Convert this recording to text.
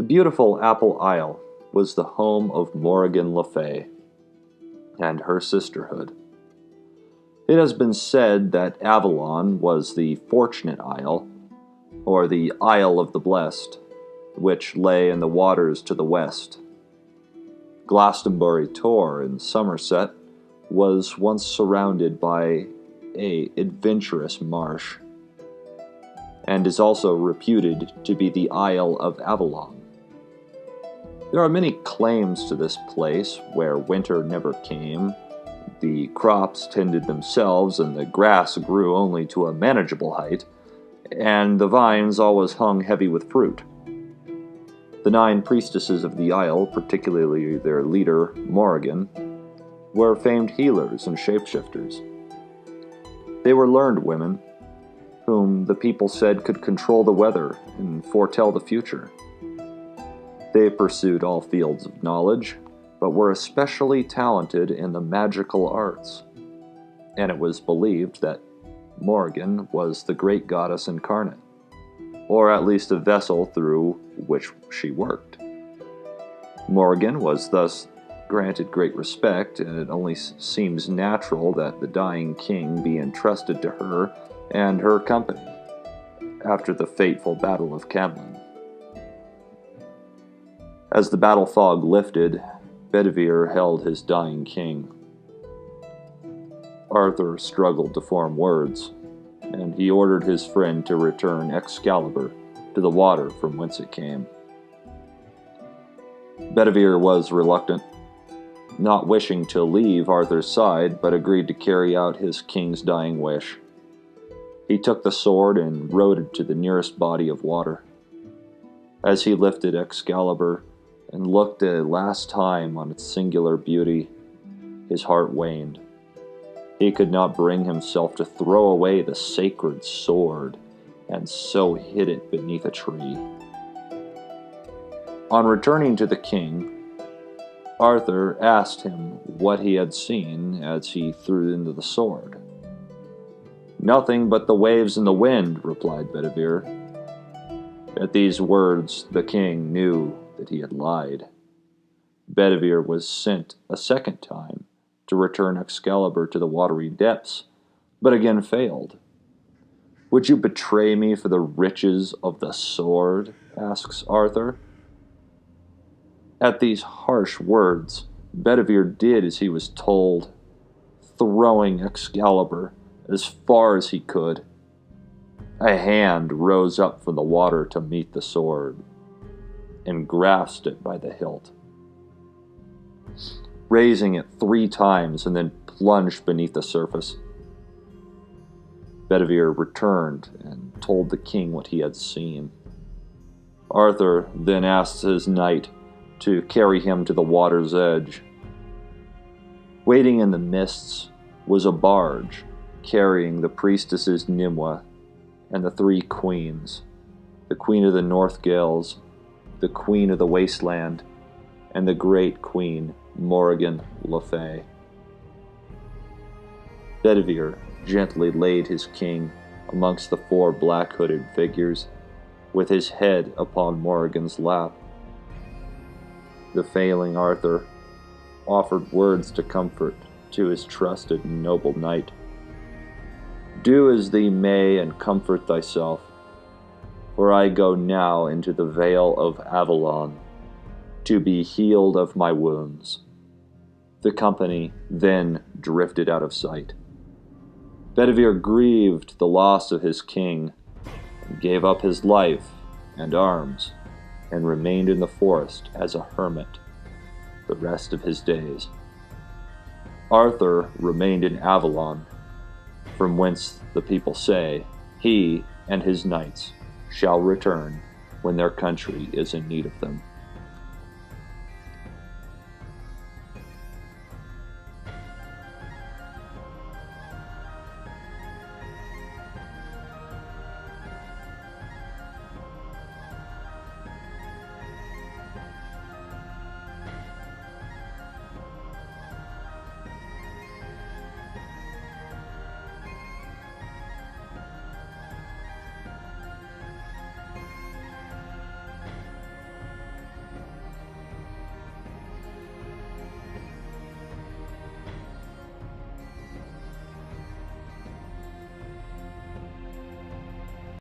The beautiful Apple Isle was the home of Morrigan Le Fay and her sisterhood. It has been said that Avalon was the Fortunate Isle, or the Isle of the Blessed, which lay in the waters to the west. Glastonbury Tor in Somerset was once surrounded by a adventurous marsh, and is also reputed to be the Isle of Avalon. There are many claims to this place where winter never came, the crops tended themselves, and the grass grew only to a manageable height, and the vines always hung heavy with fruit. The 9 priestesses of the isle, particularly their leader, Morrigan, were famed healers and shapeshifters. They were learned women, whom the people said could control the weather and foretell the future. They pursued all fields of knowledge, but were especially talented in the magical arts, and it was believed that Morrigan was the great goddess incarnate, or at least a vessel through which she worked. Morrigan was thus granted great respect, and it only seems natural that the dying king be entrusted to her and her company after the fateful Battle of Camlan. As the battle fog lifted, Bedivere held his dying king. Arthur struggled to form words, and he ordered his friend to return Excalibur to the water from whence it came. Bedivere was reluctant, not wishing to leave Arthur's side, but agreed to carry out his king's dying wish. He took the sword and rode it to the nearest body of water. As he lifted Excalibur and looked a last time on its singular beauty, his heart waned. He could not bring himself to throw away the sacred sword, and so hid it beneath a tree. On returning to the king, Arthur asked him what he had seen as he threw into the sword. "Nothing but the waves and the wind," replied Bedivere. At these words, the king knew that he had lied. Bedivere was sent a second time to return Excalibur to the watery depths, but again failed. "Would you betray me for the riches of the sword?" asks Arthur. At these harsh words, Bedivere did as he was told, throwing Excalibur as far as he could. A hand rose up from the water to meet the sword, and grasped it by the hilt, raising it 3 times and then plunged beneath the surface. Bedivere returned and told the king what he had seen. Arthur then asked his knight to carry him to the water's edge. Waiting in the mists was a barge carrying the priestesses Nimue and the 3 queens, the queen of the North Gales, the queen of the wasteland, and the great queen Morrigan Le Fay. Bedivere gently laid his king amongst the 4 black-hooded figures, with his head upon Morrigan's lap. The failing Arthur offered words to comfort to his trusted and noble knight. "Do as thee may and comfort thyself, for I go now into the vale of Avalon, to be healed of my wounds." The company then drifted out of sight. Bedivere grieved the loss of his king, and gave up his life and arms, and remained in the forest as a hermit the rest of his days. Arthur remained in Avalon, from whence the people say he and his knights shall return when their country is in need of them.